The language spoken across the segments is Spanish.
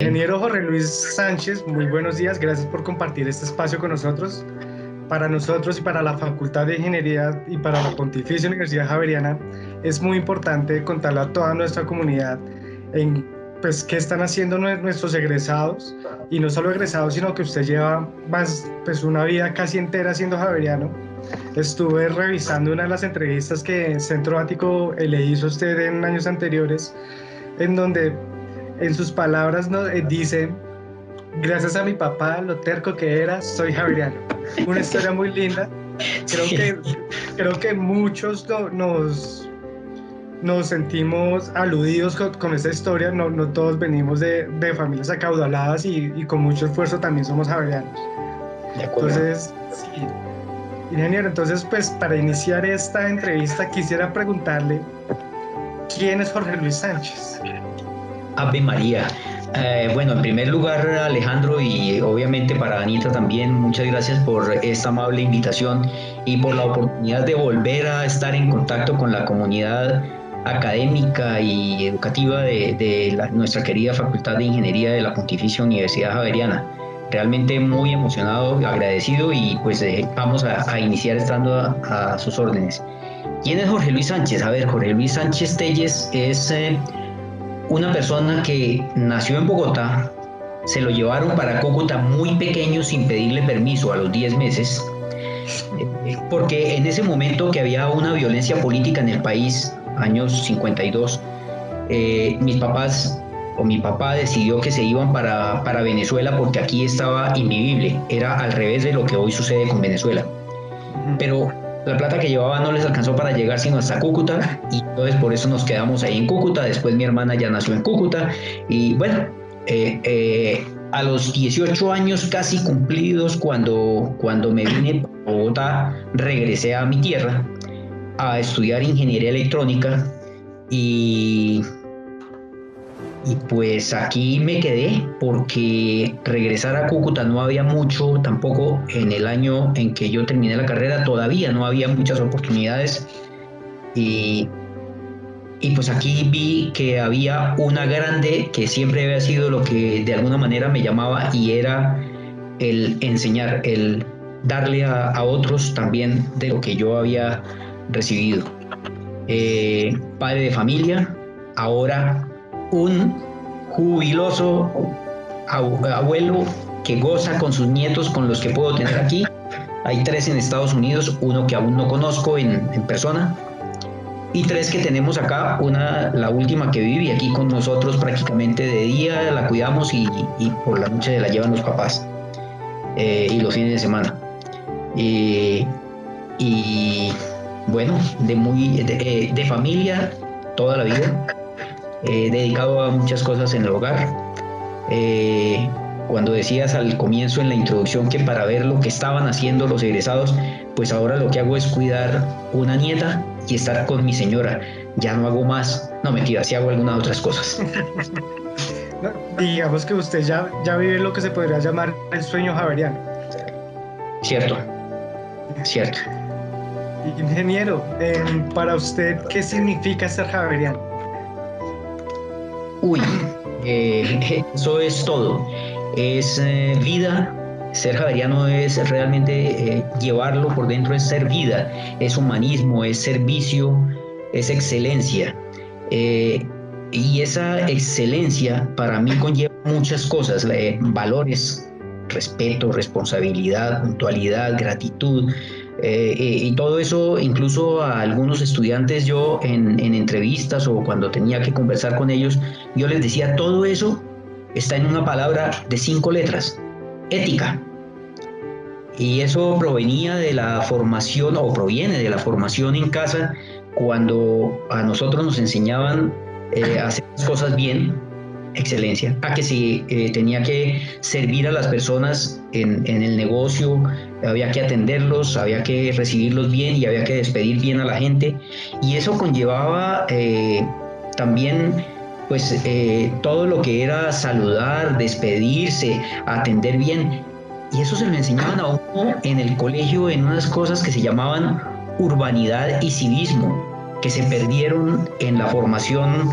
Ingeniero Jorge Luis Sánchez, muy buenos días, gracias por compartir este espacio con nosotros. Para nosotros y para la Facultad de Ingeniería y para la Pontificia Universidad Javeriana es muy importante contarle a toda nuestra comunidad en pues, qué están haciendo nuestros egresados, y no solo egresados, sino que usted lleva más, pues, una vida casi entera siendo javeriano. Estuve revisando una de las entrevistas que Centro Ático le hizo a usted en años anteriores, en donde en sus palabras dice: gracias a mi papá, lo terco que era, soy javeriano. Una historia muy linda. Creo Sí, que, creo que muchos nos sentimos aludidos con esta historia. No todos venimos de familias acaudaladas y con mucho esfuerzo también somos javerianos. de acuerdo. Entonces, sí, ingeniero, entonces pues para iniciar esta entrevista quisiera preguntarle, ¿quién es Jorge Luis Sánchez? Ave María. Bueno, en primer lugar, Alejandro, y obviamente para Anita también, muchas gracias por esta amable invitación y por la oportunidad de volver a estar en contacto con la comunidad académica y educativa de nuestra querida Facultad de Ingeniería de la Pontificia Universidad Javeriana. Realmente muy emocionado, agradecido y pues vamos a iniciar estando a sus órdenes. ¿Quién es Jorge Luis Sánchez? A ver, Jorge Luis Sánchez Telles es una persona que nació en Bogotá, se lo llevaron para Cúcuta muy pequeño sin pedirle permiso a los 10 meses, porque en ese momento que había una violencia política en el país, años 52, mis papás o mi papá decidió que se iban para Venezuela porque aquí estaba invivible, era al revés de lo que hoy sucede con Venezuela. Pero la plata que llevaba no les alcanzó para llegar sino hasta Cúcuta y entonces por eso nos quedamos ahí en Cúcuta. Después mi hermana ya nació en Cúcuta y bueno, a los 18 años casi cumplidos cuando me vine a Bogotá, regresé a mi tierra a estudiar ingeniería electrónica y y pues aquí me quedé porque regresar a Cúcuta no había mucho, tampoco en el año en que yo terminé la carrera todavía no había muchas oportunidades y, y pues aquí vi que había una grande que siempre había sido lo que de alguna manera me llamaba y era el enseñar, el darle a otros también de lo que yo había recibido. Padre de familia, ahora un jubiloso abuelo que goza con sus nietos, con los que puedo tener aquí. Hay 3 en Estados Unidos, uno que aún no conozco en persona, y 3 que tenemos acá, la última que vive aquí con nosotros prácticamente de día, la cuidamos y por la noche la llevan los papás, y los fines de semana. Y bueno, de familia toda la vida, dedicado a muchas cosas en el hogar. Cuando decías al comienzo en la introducción que para ver lo que estaban haciendo los egresados, pues ahora lo que hago es cuidar una nieta y estar con mi señora. Ya no hago más, no mentira, sí hago algunas otras cosas. No, digamos que usted ya vive lo que se podría llamar el sueño javeriano. Cierto, cierto. Ingeniero, para usted, ¿qué significa ser javeriano? Uy, eso es todo. Es vida. Ser javeriano es realmente llevarlo por dentro, es ser vida, es humanismo, es servicio, es excelencia. Eh, y esa excelencia para mí conlleva muchas cosas, valores, respeto, responsabilidad, puntualidad, gratitud. Y todo eso, incluso a algunos estudiantes yo en entrevistas o cuando tenía que conversar con ellos, yo les decía, todo eso está en una palabra de 5 letras, ética. Y eso provenía de la formación o proviene de la formación en casa cuando a nosotros nos enseñaban a hacer las cosas bien, excelencia, a que se tenía que servir a las personas en el negocio, había que atenderlos, había que recibirlos bien y había que despedir bien a la gente. Y eso conllevaba también pues todo lo que era saludar, despedirse, atender bien. Y eso se lo enseñaban a uno en el colegio en unas cosas que se llamaban urbanidad y civismo, que se perdieron en la formación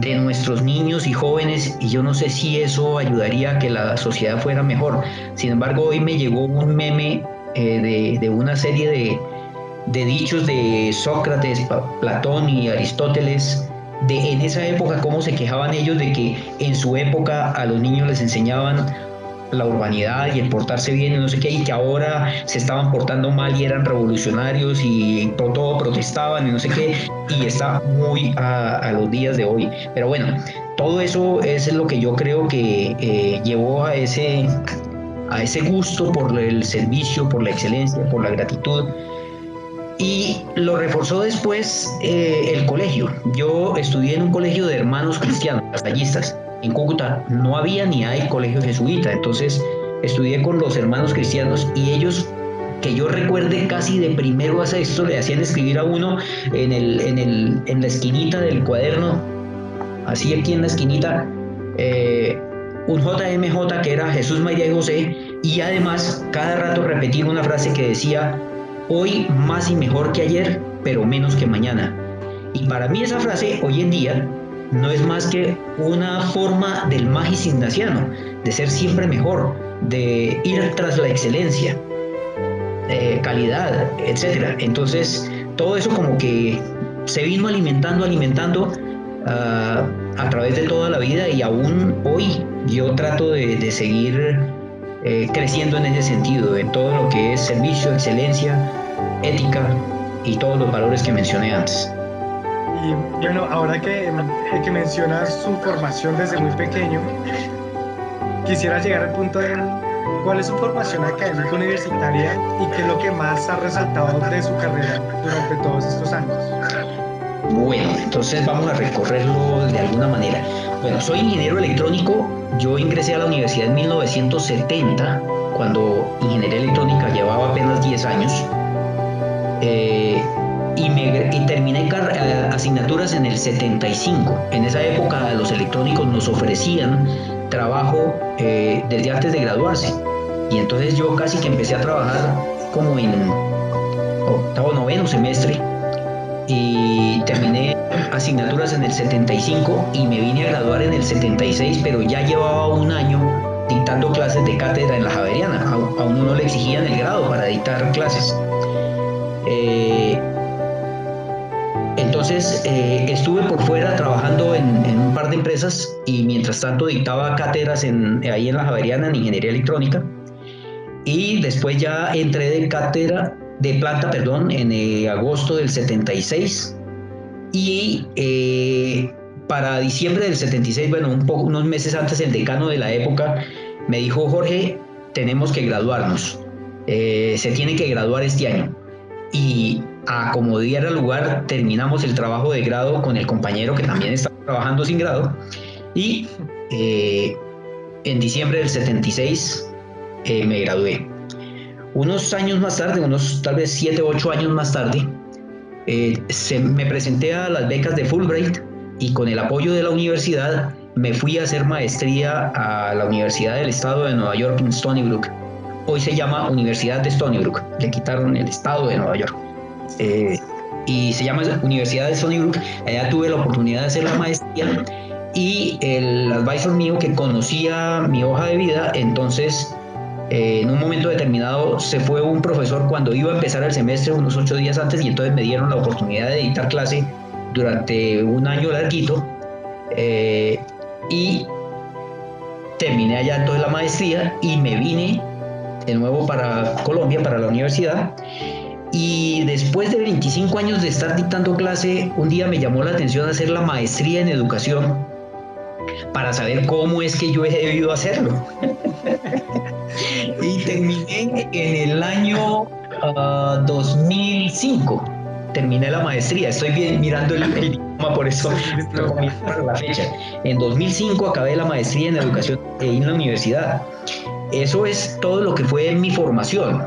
de nuestros niños y jóvenes, y yo no sé si eso ayudaría a que la sociedad fuera mejor. Sin embargo, hoy me llegó un meme de una serie de dichos de Sócrates, Platón y Aristóteles, de en esa época cómo se quejaban ellos de que en su época a los niños les enseñaban la urbanidad y el portarse bien y no sé qué, y que ahora se estaban portando mal y eran revolucionarios y por todo protestaban y no sé qué, y está muy a los días de hoy. Pero bueno, todo eso es lo que yo creo que llevó a ese gusto por el servicio, por la excelencia, por la gratitud, y lo reforzó después el colegio. Yo estudié en un colegio de hermanos cristianos, lasallistas. En Cúcuta no había ni hay colegio jesuita, entonces estudié con los hermanos cristianos y ellos, que yo recuerde, casi de primero a sexto le hacían escribir a uno en la esquinita del cuaderno, así aquí en la esquinita, un JMJ que era Jesús, María y José, y además cada rato repetir una frase que decía: hoy más y mejor que ayer, pero menos que mañana. Y para mí esa frase hoy en día no es más que una forma del magis ignaciano, de ser siempre mejor, de ir tras la excelencia, calidad, etc. Entonces, todo eso como que se vino alimentando a través de toda la vida, y aún hoy yo trato de seguir creciendo en ese sentido, en todo lo que es servicio, excelencia, ética y todos los valores que mencioné antes. Y bueno, ahora que mencionas su formación desde muy pequeño, quisiera llegar al punto de cuál es su formación académica universitaria y qué es lo que más ha resaltado de su carrera durante todos estos años. Bueno, entonces vamos a recorrerlo de alguna manera. Bueno, soy ingeniero electrónico. Yo ingresé a la universidad en 1970, cuando ingeniería electrónica llevaba apenas 10 años. Y terminé asignaturas en el 75. En esa época los electrónicos nos ofrecían trabajo desde antes de graduarse, y entonces yo casi que empecé a trabajar como en octavo, noveno semestre, y terminé asignaturas en el 75 y me vine a graduar en el 76, pero ya llevaba un año dictando clases de cátedra en la Javeriana. A uno no le exigían el grado para dictar clases. Entonces estuve por fuera trabajando en un par de empresas, y mientras tanto dictaba cátedras ahí en la Javeriana en ingeniería electrónica, y después ya entré de planta en agosto del 76, y para diciembre del 76, bueno, unos meses antes, el decano de la época me dijo: Jorge, tenemos que graduarnos, se tiene que graduar este año. Y a como diera lugar, terminamos el trabajo de grado con el compañero que también estaba trabajando sin grado, y en diciembre del 76 me gradué. Unos años más tarde, tal vez 7 u 8 años más tarde, me presenté a las becas de Fulbright, y con el apoyo de la universidad me fui a hacer maestría a la Universidad del Estado de Nueva York en Stony Brook. Hoy se llama Universidad de Stony Brook, le quitaron el Estado de Nueva York. Y se llama Universidad de Stony Brook. Allá tuve la oportunidad de hacer la maestría, y el advisor mío, que conocía mi hoja de vida, entonces en un momento determinado se fue un profesor cuando iba a empezar el semestre, unos 8 días antes, y entonces me dieron la oportunidad de dictar clase durante un año larguito, y terminé allá entonces la maestría y me vine de nuevo para Colombia, para la universidad. Y después de 25 años de estar dictando clase, un día me llamó la atención hacer la maestría en educación, para saber cómo es que yo he debido hacerlo. Y terminé en el año 2005. Terminé la maestría. Estoy mirando el idioma, por eso para la fecha. En 2005 acabé la maestría en educación en la universidad. Eso es todo lo que fue mi formación.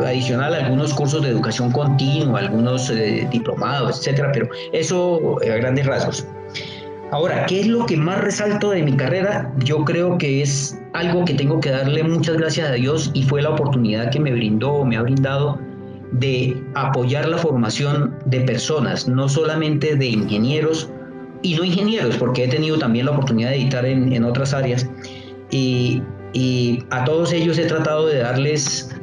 Adicional a algunos cursos de educación continua, algunos diplomados, etcétera, pero eso a grandes rasgos. Ahora, ¿qué es lo que más resalto de mi carrera? Yo creo que es algo que tengo que darle muchas gracias a Dios, y fue la oportunidad que me ha brindado de apoyar la formación de personas, no solamente de ingenieros y no ingenieros, porque he tenido también la oportunidad de editar en otras áreas, y a todos ellos he tratado de darles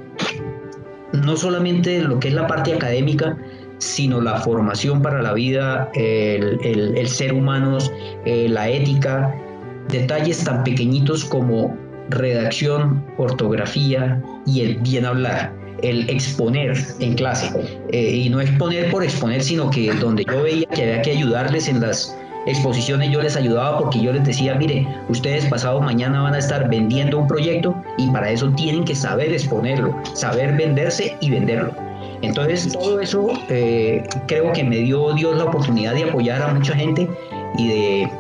no solamente lo que es la parte académica, sino la formación para la vida, el ser humano, la ética, detalles tan pequeñitos como redacción, ortografía y el bien hablar, el exponer en clase. Y no exponer por exponer, sino que donde yo veía que había que ayudarles en las exposiciones, yo les ayudaba porque yo les decía, mire, ustedes pasado mañana van a estar vendiendo un proyecto y para eso tienen que saber exponerlo, saber venderse y venderlo. Entonces todo eso creo que me dio Dios la oportunidad de apoyar a mucha gente y de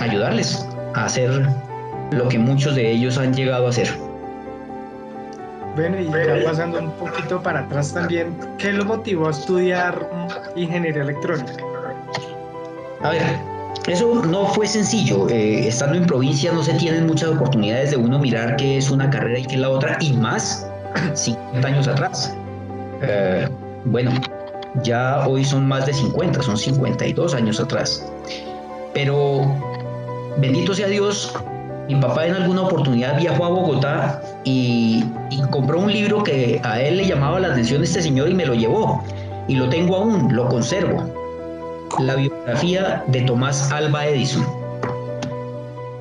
ayudarles a hacer lo que muchos de ellos han llegado a hacer. Bueno, y ya pasando un poquito para atrás también, ¿qué lo motivó a estudiar ingeniería electrónica? A ver, eso no fue sencillo. Estando en provincia no se tienen muchas oportunidades de uno mirar qué es una carrera y qué es la otra, y más 50 años atrás. Bueno, ya hoy son más de 50, son 52 años atrás. Pero bendito sea Dios, mi papá en alguna oportunidad viajó a Bogotá y compró un libro que a él le llamaba la atención este señor y me lo llevó. Y lo tengo aún, lo conservo. La biografía de Tomás Alva Edison.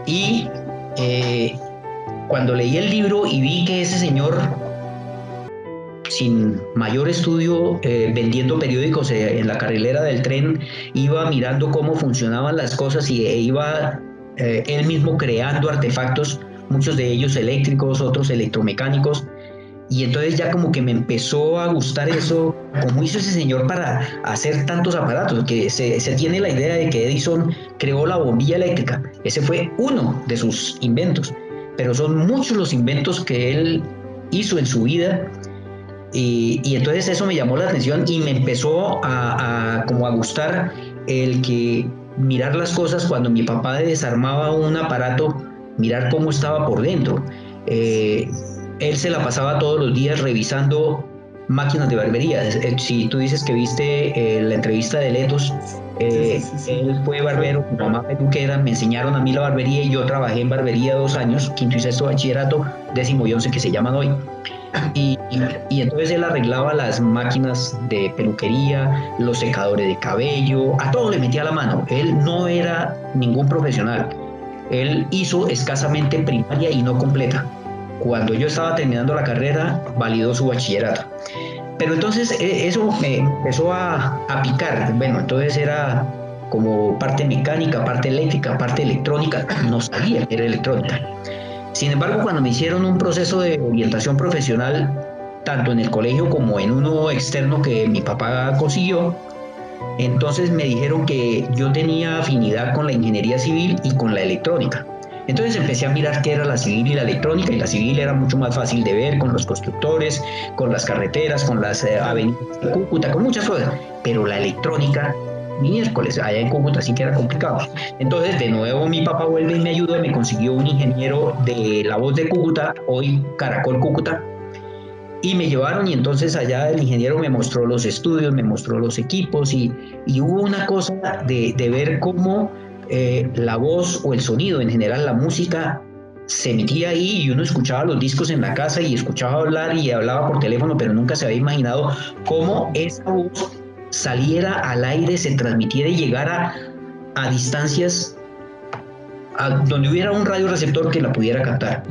Y cuando leí el libro y vi que ese señor, sin mayor estudio, vendiendo periódicos en la carrilera del tren, iba mirando cómo funcionaban las cosas y iba él mismo creando artefactos, muchos de ellos eléctricos, otros electromecánicos. Y entonces ya como que me empezó a gustar eso, cómo hizo ese señor para hacer tantos aparatos, que se tiene la idea de que Edison creó la bombilla eléctrica. Ese fue uno de sus inventos, pero son muchos los inventos que él hizo en su vida. Y entonces eso me llamó la atención y me empezó como a gustar el que mirar las cosas cuando mi papá desarmaba un aparato, mirar cómo estaba por dentro. Él se la pasaba todos los días revisando máquinas de barbería. Si tú dices que viste la entrevista de Letos, sí. Él fue barbero, mi mamá peluquera, me enseñaron a mí la barbería y yo trabajé en barbería 2 años, quinto y sexto bachillerato, 10º y 11 que se llaman hoy. Y entonces él arreglaba las máquinas de peluquería, los secadores de cabello, a todo le metía la mano. Él no era ningún profesional. Él hizo escasamente primaria y no completa. Cuando yo estaba terminando la carrera, validó su bachillerato. Pero entonces eso me empezó a picar. Bueno, entonces era como parte mecánica, parte eléctrica, parte electrónica. No sabía que era electrónica. Sin embargo, cuando me hicieron un proceso de orientación profesional, tanto en el colegio como en uno externo que mi papá consiguió, entonces me dijeron que yo tenía afinidad con la ingeniería civil y con la electrónica. Entonces empecé a mirar qué era la civil y la electrónica, y la civil era mucho más fácil de ver con los constructores, con las carreteras, con las avenidas de Cúcuta, con muchas cosas, pero la electrónica, miércoles, allá en Cúcuta sí que era complicado. Entonces de nuevo mi papá vuelve y me ayuda y me consiguió un ingeniero de La Voz de Cúcuta, hoy Caracol Cúcuta, y me llevaron, y entonces allá el ingeniero me mostró los estudios, me mostró los equipos, y hubo una cosa de ver cómo la voz o el sonido, en general la música, se emitía ahí y uno escuchaba los discos en la casa y escuchaba hablar y hablaba por teléfono, pero nunca se había imaginado cómo esa voz saliera al aire, se transmitiera y llegara a distancias donde hubiera un radioreceptor que la pudiera captar.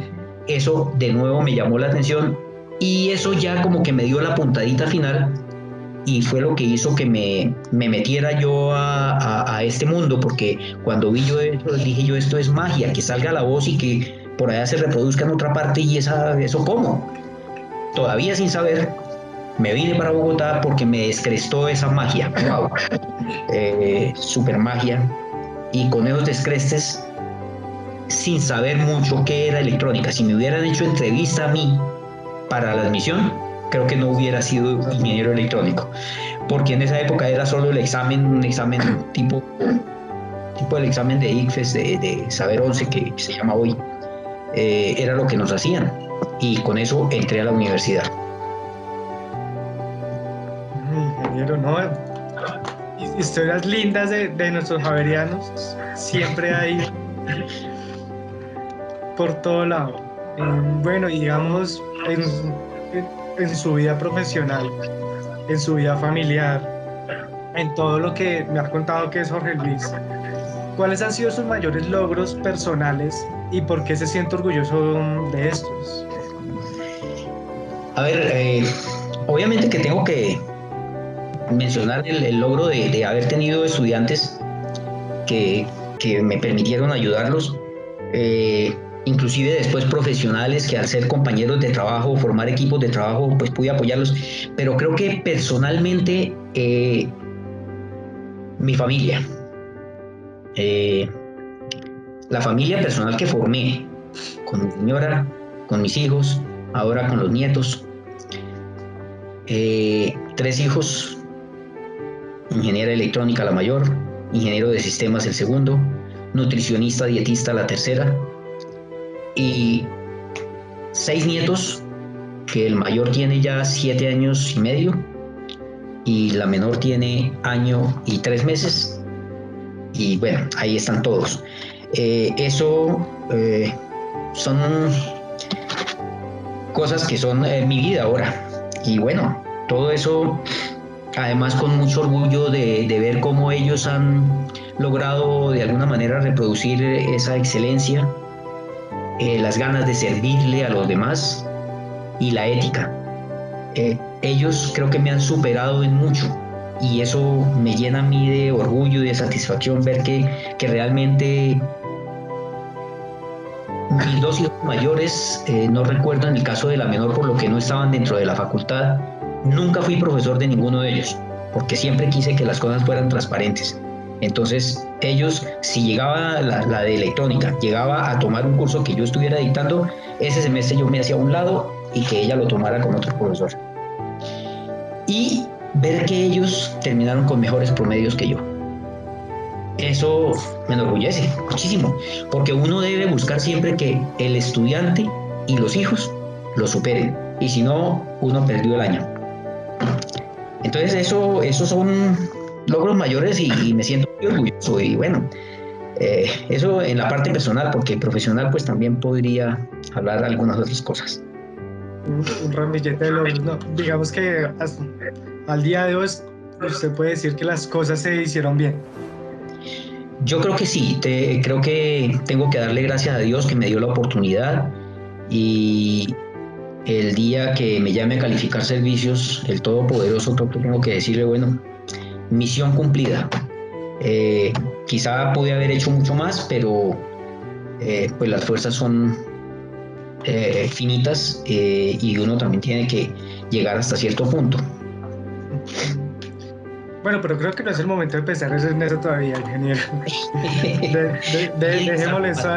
Eso de nuevo me llamó la atención y eso ya como que me dio la puntadita final. Y fue lo que hizo que me metiera yo a este mundo, porque cuando vi yo eso, dije yo, esto es magia, que salga la voz y que por allá se reproduzca en otra parte, y eso ¿cómo? Todavía sin saber, me vine para Bogotá porque me descrestó esa magia, wow, super magia, y con esos descrestes, sin saber mucho qué era electrónica. Si me hubieran hecho entrevista a mí para la admisión, creo que no hubiera sido ingeniero electrónico, porque en esa época era solo el examen, un examen tipo el examen de ICFES, de Saber 11 que se llama hoy, era lo que nos hacían, y con eso entré a la universidad. Ingeniero, no, historias lindas de nuestros javerianos siempre hay por todo lado. Bueno, y digamos, en su vida profesional, en su vida familiar, en todo lo que me ha contado que es Jorge Luis, ¿cuáles han sido sus mayores logros personales y por qué se siente orgulloso de estos? A ver, obviamente que tengo que mencionar el logro de haber tenido estudiantes que me permitieron ayudarlos, inclusive después profesionales que al ser compañeros de trabajo, formar equipos de trabajo, pues pude apoyarlos, pero creo que personalmente mi familia, la familia personal que formé, con mi señora, con mis hijos, ahora con los nietos, 3 hijos, ingeniera electrónica la mayor, ingeniero de sistemas el segundo, nutricionista, dietista la tercera, y 6 nietos, que el mayor tiene ya 7 años y medio y la menor tiene 1 año y 3 meses, y bueno, ahí están todos. Eso son cosas que son mi vida ahora, y bueno, todo eso además con mucho orgullo de ver cómo ellos han logrado de alguna manera reproducir esa excelencia, las ganas de servirle a los demás y la ética. Ellos creo que me han superado en mucho y eso me llena a mí de orgullo y de satisfacción ver que realmente mis 2 hijos mayores, no recuerdo en el caso de la menor por lo que no estaban dentro de la facultad, nunca fui profesor de ninguno de ellos, porque siempre quise que las cosas fueran transparentes. Entonces, ellos, si llegaba la de electrónica, llegaba a tomar un curso que yo estuviera dictando, ese semestre yo me hacía a un lado y que ella lo tomara con otro profesor. Y ver que ellos terminaron con mejores promedios que yo. Eso me enorgullece muchísimo, porque uno debe buscar siempre que el estudiante y los hijos lo superen, y si no, uno perdió el año. Entonces esos son logros mayores y me siento muy orgulloso. Y bueno, eso en la parte personal, porque profesional pues también podría hablar de algunas otras cosas. Un ramillete de logros, no, digamos que al día de hoy usted puede decir que las cosas se hicieron bien. Yo creo que sí, creo que tengo que darle gracias a Dios que me dio la oportunidad, y el día que me llame a calificar servicios, el Todopoderoso, tengo que decirle, bueno, misión cumplida. Quizá pude haber hecho mucho más, pero pues las fuerzas son finitas, y uno también tiene que llegar hasta cierto punto. Bueno, pero creo que no es el momento de pensar en eso todavía, ingeniero. Dejémosle eso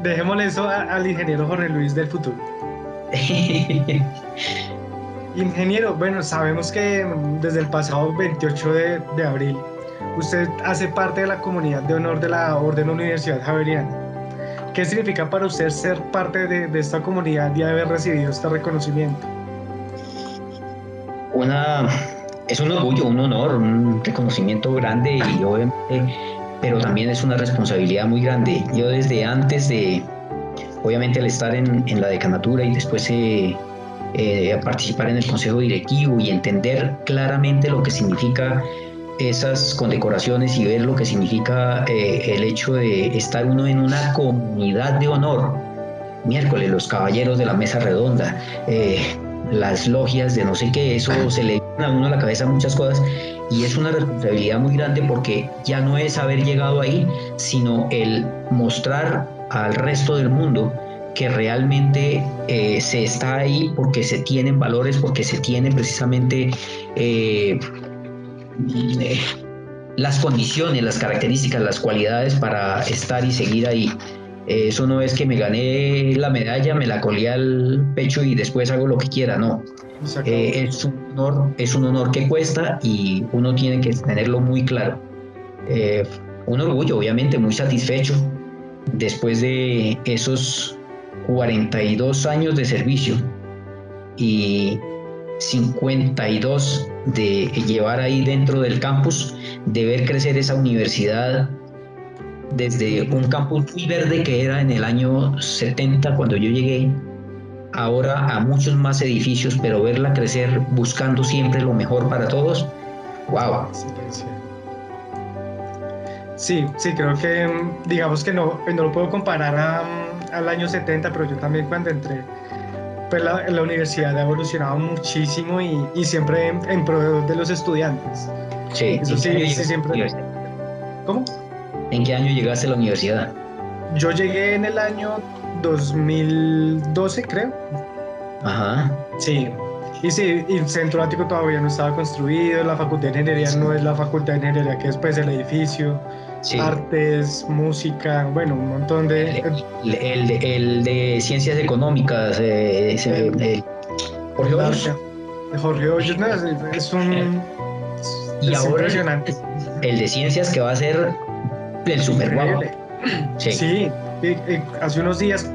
dejémosle eso al ingeniero Jorge Luis del futuro. Ingeniero, bueno, sabemos que desde el pasado 28 de abril usted hace parte de la comunidad de honor de la Orden Universidad Javeriana. ¿Qué significa para usted ser parte de esta comunidad y haber recibido este reconocimiento? Es un orgullo, un honor, un reconocimiento grande, y obviamente, pero también es una responsabilidad muy grande. Yo desde antes de, obviamente al estar en la decanatura y después participar en el consejo directivo y entender claramente lo que significa esas condecoraciones y ver lo que significa el hecho de estar uno en una comunidad de honor. Miércoles, los caballeros de la mesa redonda, las logias de no sé qué, eso se le viene a uno a la cabeza muchas cosas, y es una responsabilidad muy grande porque ya no es haber llegado ahí, sino el mostrar al resto del mundo que realmente se está ahí porque se tienen valores, porque se tienen precisamente las condiciones, las características, las cualidades para estar y seguir ahí. Eso no es que me gané la medalla, me la colé al pecho y después hago lo que quiera, no. Es un honor que cuesta y uno tiene que tenerlo muy claro. Un orgullo, obviamente, muy satisfecho después de esos 42 años de servicio, y 52 de llevar ahí dentro del campus, de ver crecer esa universidad desde un campus muy verde que era en el año 70 cuando yo llegué, ahora a muchos más edificios, pero verla crecer buscando siempre lo mejor para todos. ¡Wow! Sí, sí, creo que digamos que no lo puedo comparar al año 70, pero yo también cuando entré, pues la universidad ha evolucionado muchísimo y siempre en pro de los estudiantes. Sí, eso sí, sí siempre. ¿Cómo? ¿En qué año llegaste a la universidad? Yo llegué en el año 2012, creo. Ajá. Sí, y sí, y el Centro Ático todavía no estaba construido, la Facultad de Ingeniería no es la Facultad de Ingeniería que es pues el edificio, Sí. artes, música, bueno, un montón de... El de Ciencias Económicas, Jorge Hoyos. Jorge Hoyos, no, es impresionante. El de Ciencias que va a ser el super guapo. Sí, hace unos días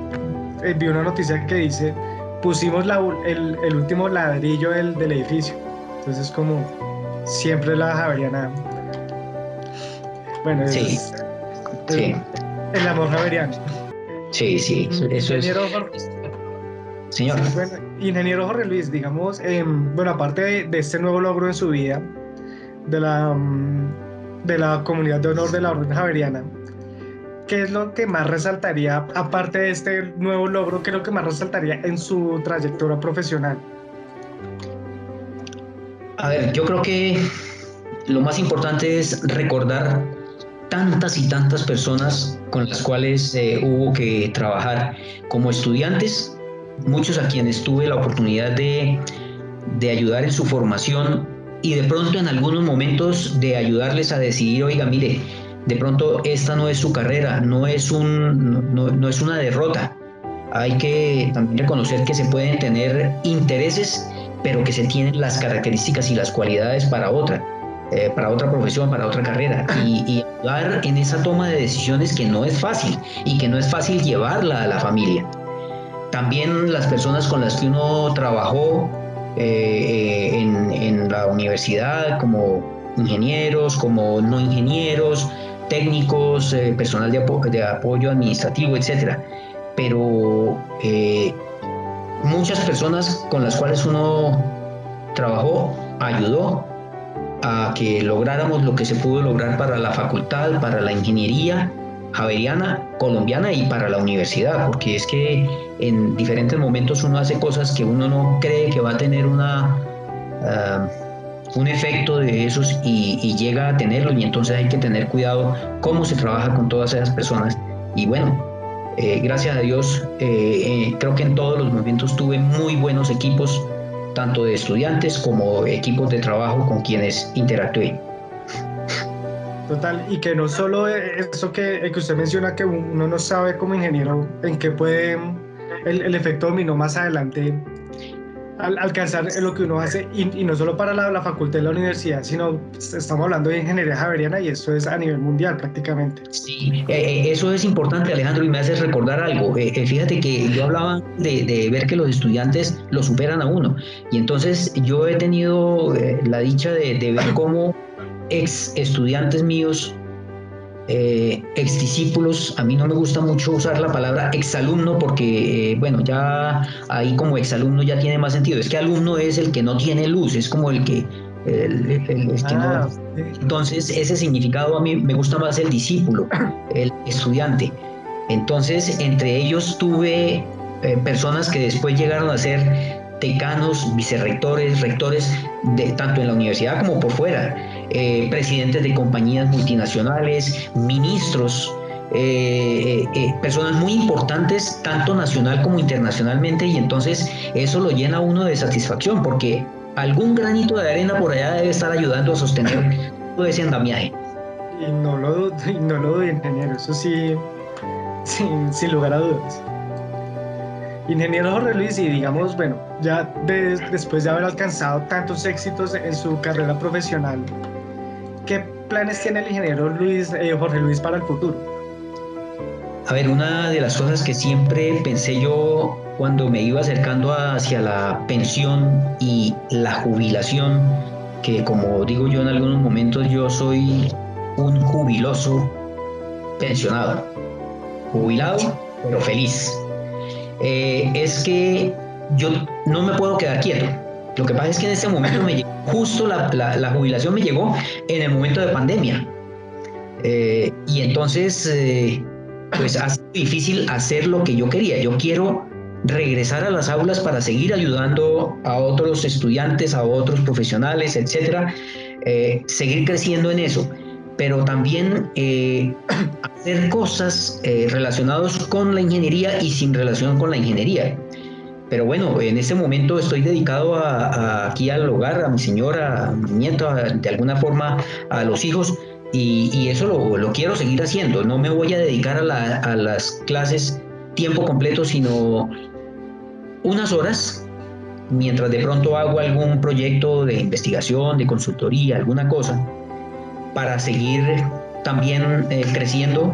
vi una noticia que dice pusimos el último ladrillo del edificio. Entonces, como siempre la Javeriana. Bueno, sí, el amor javeriano. Sí, eso ingeniero es. Jorge, señor. Sí, bueno, ingeniero Jorge Luis, digamos, bueno, aparte de este nuevo logro en su vida, de la comunidad de honor de la Orden Javeriana, ¿qué es lo que más resaltaría, aparte de este nuevo logro, qué es lo que más resaltaría en su trayectoria profesional? A ver, yo creo que lo más importante es recordar tantas y tantas personas con las cuales hubo que trabajar como estudiantes, muchos a quienes tuve la oportunidad de ayudar en su formación y de pronto en algunos momentos de ayudarles a decidir, oiga, mire, de pronto esta no es su carrera, no es una derrota. Hay que también reconocer que se pueden tener intereses, pero que se tienen las características y las cualidades para otra profesión, para otra carrera, y ayudar en esa toma de decisiones que no es fácil y que no es fácil llevarla a la familia. También las personas con las que uno trabajó en la universidad, como ingenieros, como no ingenieros, técnicos, personal de apoyo administrativo, etcétera. Pero muchas personas con las cuales uno trabajó, ayudó a que lográramos lo que se pudo lograr para la facultad, para la ingeniería javeriana, colombiana y para la universidad, porque es que en diferentes momentos uno hace cosas que uno no cree que va a tener un efecto de esos y llega a tenerlo, y entonces hay que tener cuidado cómo se trabaja con todas esas personas. Y bueno, gracias a Dios, creo que en todos los momentos tuve muy buenos equipos, tanto de estudiantes como equipos de trabajo con quienes interactué. Total, y que no solo eso que usted menciona, que uno no sabe como ingeniero en qué puede el efecto dominó más adelante alcanzar lo que uno hace, y no solo para la facultad de la universidad, sino estamos hablando de ingeniería javeriana y eso es a nivel mundial prácticamente. Sí, eso es importante, Alejandro, y me haces recordar algo. Fíjate que yo hablaba de ver que los estudiantes lo superan a uno, y entonces yo he tenido la dicha de ver cómo ex estudiantes míos, ex discípulos, a mí no me gusta mucho usar la palabra exalumno porque, bueno, ya ahí como exalumno ya tiene más sentido. Es que alumno es el que no tiene luz, es como el que no. Entonces, ese significado a mí me gusta más, el discípulo, el estudiante. Entonces, entre ellos tuve personas que después llegaron a ser decanos, vicerrectores, rectores, tanto en la universidad como por fuera, presidentes de compañías multinacionales, ministros, personas muy importantes, tanto nacional como internacionalmente, y entonces eso lo llena a uno de satisfacción, porque algún granito de arena por allá debe estar ayudando a sostener todo ese andamiaje. Y no lo dudo, ingeniero, eso sí, sin lugar a dudas. Ingeniero Jorge Luis, y digamos, bueno, ya después de haber alcanzado tantos éxitos en su carrera profesional, ¿qué planes tiene el ingeniero Jorge Luis para el futuro? A ver, una de las cosas que siempre pensé yo cuando me iba acercando hacia la pensión y la jubilación, que como digo yo en algunos momentos, yo soy un jubiloso pensionado, jubilado pero feliz, es que yo no me puedo quedar quieto. Lo que pasa es que en este momento me llegó, justo la jubilación me llegó en el momento de pandemia. Y entonces, pues ha sido difícil hacer lo que yo quería. Yo quiero regresar a las aulas para seguir ayudando a otros estudiantes, a otros profesionales, etcétera, seguir creciendo en eso, pero también hacer cosas relacionadas con la ingeniería y sin relación con la ingeniería. Pero bueno, en este momento estoy dedicado aquí al hogar, a mi señora, a mi nieto, de alguna forma a los hijos, y eso lo quiero seguir haciendo. No me voy a dedicar a las clases tiempo completo, sino unas horas, mientras de pronto hago algún proyecto de investigación, de consultoría, alguna cosa, para seguir también creciendo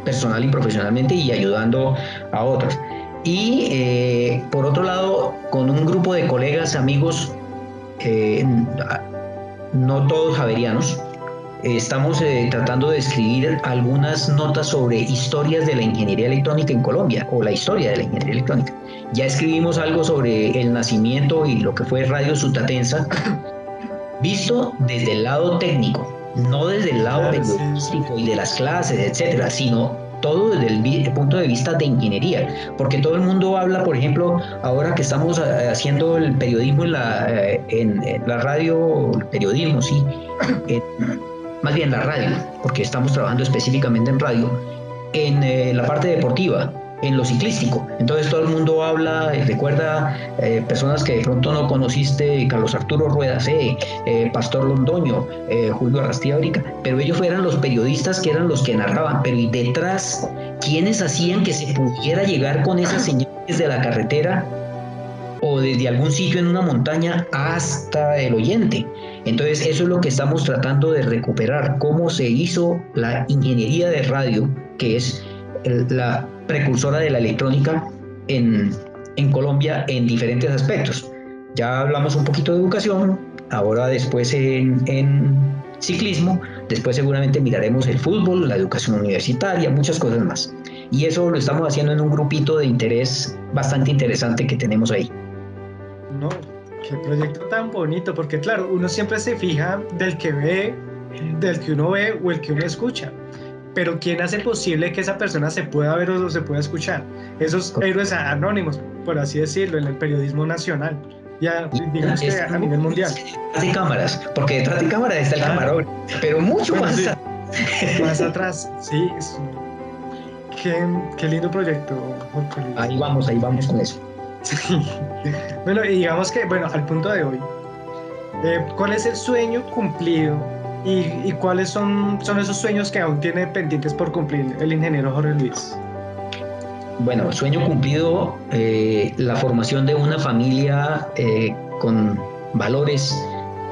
personal y profesionalmente y ayudando a otros. Y por otro lado, con un grupo de colegas, amigos, no todos javerianos, estamos tratando de escribir algunas notas sobre historias de la ingeniería electrónica en Colombia, o la historia de la ingeniería electrónica. Ya escribimos algo sobre el nacimiento y lo que fue Radio Sutatensa, visto desde el lado técnico, no desde el lado periodístico y de las clases, etcétera, sino todo desde el punto de vista de ingeniería, porque todo el mundo habla, por ejemplo, ahora que estamos haciendo el periodismo en la radio, el periodismo, sí, más bien la radio, porque estamos trabajando específicamente en radio, en la parte deportiva, en lo ciclístico. Entonces todo el mundo habla, recuerda personas que de pronto no conociste, Carlos Arturo Rueda C, Pastor Londoño, Julio Arrastiábrica, pero ellos eran los periodistas que eran los que narraban, pero y detrás, ¿quiénes hacían que se pudiera llegar con esas señales de la carretera o desde algún sitio en una montaña hasta el oyente? Entonces eso es lo que estamos tratando de recuperar, cómo se hizo la ingeniería de radio, que es la precursora de la electrónica en Colombia en diferentes aspectos. Ya hablamos un poquito de educación, ahora después en ciclismo, después seguramente miraremos el fútbol, la educación universitaria, muchas cosas más. Y eso lo estamos haciendo en un grupito de interés bastante interesante que tenemos ahí. No, qué proyecto tan bonito, porque claro, uno siempre se fija del que ve, del que uno ve o el que uno escucha. Pero ¿quién hace posible que esa persona se pueda ver o se pueda escuchar? Esos héroes anónimos, por así decirlo, en el periodismo nacional, ya digamos que a nivel mundial. Detrás de cámaras, porque detrás de cámaras está el camarógrafo, pero mucho bueno, más, sí, más atrás. Sí, qué lindo proyecto, Jorge Luis. Ahí vamos con eso. Sí. Bueno, y digamos que, bueno, al punto de hoy, ¿cuál es el sueño cumplido? ¿Y cuáles son esos sueños que aún tiene pendientes por cumplir el ingeniero Jorge Luis? Bueno, sueño cumplido, la formación de una familia con valores,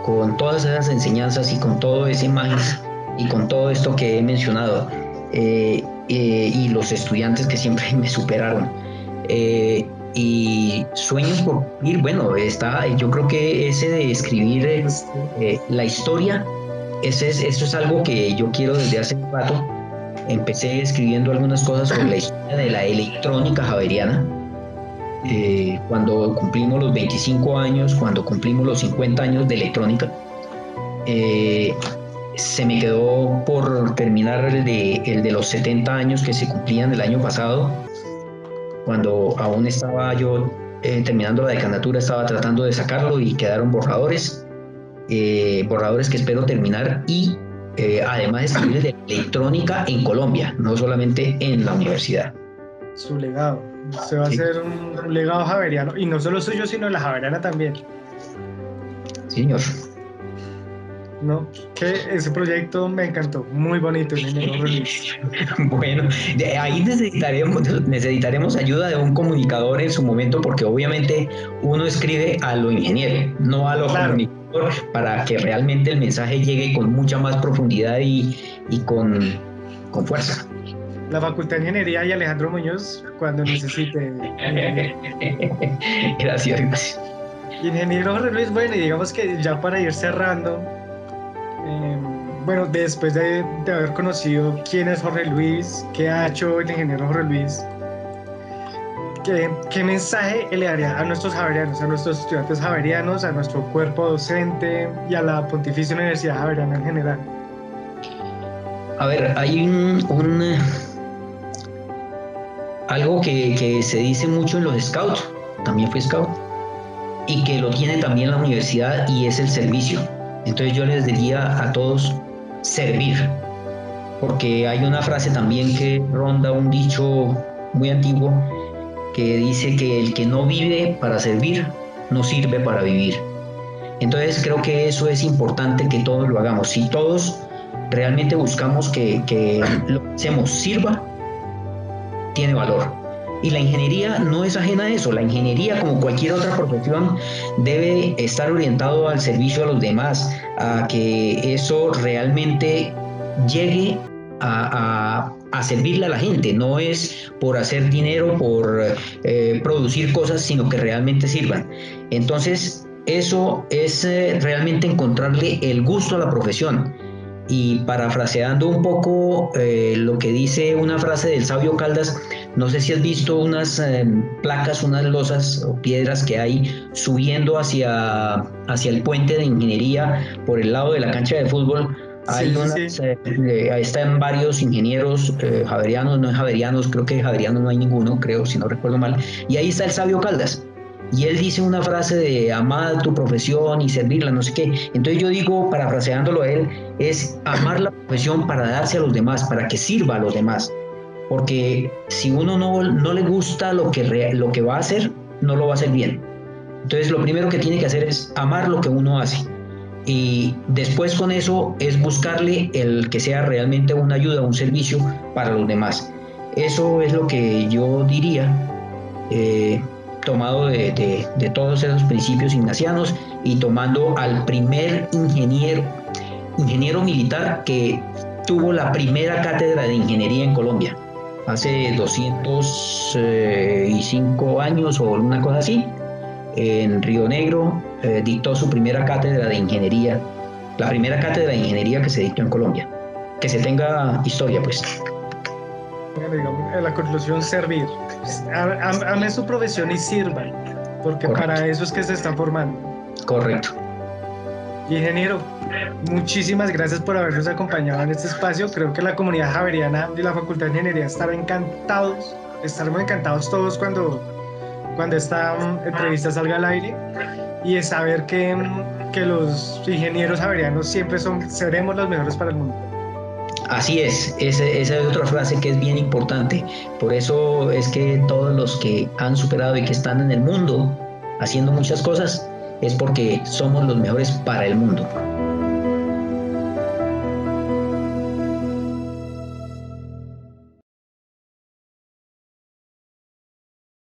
con todas esas enseñanzas y con todo ese maíz y con todo esto que he mencionado, y los estudiantes que siempre me superaron. Y sueños por cumplir, bueno, yo creo que ese de escribir la historia, eso es algo que yo quiero desde hace un rato. Empecé escribiendo algunas cosas sobre la historia de la electrónica javeriana. Cuando cumplimos los 25 años, cuando cumplimos los 50 años de electrónica, se me quedó por terminar el de los 70 años que se cumplían el año pasado. Cuando aún estaba yo terminando la decanatura, estaba tratando de sacarlo y quedaron borradores que espero terminar y además escribir de electrónica en Colombia, no solamente en la universidad. Su legado, se va a hacer un legado javeriano, y no solo suyo, sino la javeriana también. Sí, señor. No, que ese proyecto me encantó, muy bonito. Bueno, ahí necesitaremos ayuda de un comunicador en su momento, porque obviamente uno escribe a lo ingeniero, no a lo comunicador, para que realmente el mensaje llegue con mucha más profundidad y con fuerza. la Facultad de Ingeniería y Alejandro Muñoz cuando necesite. Gracias, gracias. Ingeniero Jorge Luis, bueno, y digamos que ya para ir cerrando, eh, bueno, después de haber conocido quién es Jorge Luis, qué ha hecho el ingeniero Jorge Luis, ¿qué mensaje le daría a nuestros javerianos, a nuestros estudiantes javerianos, a nuestro cuerpo docente y a la Pontificia Universidad Javeriana en general? A ver, hay algo que se dice mucho en los scouts, también fui scout, y que lo tiene también la universidad, y es el servicio. Entonces yo les diría a todos, servir, porque hay una frase también que ronda, un dicho muy antiguo, que dice que el que no vive para servir, no sirve para vivir. Entonces creo que eso es importante que todos lo hagamos. Si todos realmente buscamos que lo que hacemos sirva, tiene valor. Y la ingeniería no es ajena a eso. La ingeniería, como cualquier otra profesión, debe estar orientado al servicio a los demás, a que eso realmente llegue a servirle a la gente. No es por hacer dinero, por producir cosas, sino que realmente sirvan. Entonces, eso es realmente encontrarle el gusto a la profesión. Y parafraseando un poco lo que dice una frase del sabio Caldas, no sé si has visto unas placas, unas losas o piedras que hay subiendo hacia el puente de ingeniería por el lado de la cancha de fútbol. Hay Sí, unas, sí. ahí están varios ingenieros javerianos, no es javerianos, creo que javerianos no hay ninguno, creo, si no recuerdo mal. Y ahí está el sabio Caldas. Y él dice una frase de amar tu profesión y servirla, no sé qué. Entonces yo digo, parafraseándolo a él, es amar la profesión para darse a los demás, para que sirva a los demás. Porque si uno no le gusta lo que va a hacer, no lo va a hacer bien. Entonces lo primero que tiene que hacer es amar lo que uno hace. Y después con eso es buscarle el que sea realmente una ayuda, un servicio para los demás. Eso es lo que yo diría. Tomado de todos esos principios ignacianos y tomando al primer ingeniero militar que tuvo la primera cátedra de ingeniería en Colombia, hace 205 años o una cosa así, en Río Negro, dictó su primera cátedra de ingeniería, la primera cátedra de ingeniería que se dictó en Colombia. Que se tenga historia, pues. Bueno, digamos, en la conclusión, servir. Ame su profesión y sirvan, porque Correcto. para eso es que se están formando. Correcto. Ingeniero, muchísimas gracias por habernos acompañado en este espacio. Creo que la comunidad javeriana de la Facultad de Ingeniería estaremos encantados todos cuando esta entrevista salga al aire, y es saber que los ingenieros javerianos siempre seremos los mejores para el mundo. Así es, esa es otra frase que es bien importante. Por eso es que todos los que han superado y que están en el mundo haciendo muchas cosas, es porque somos los mejores para el mundo.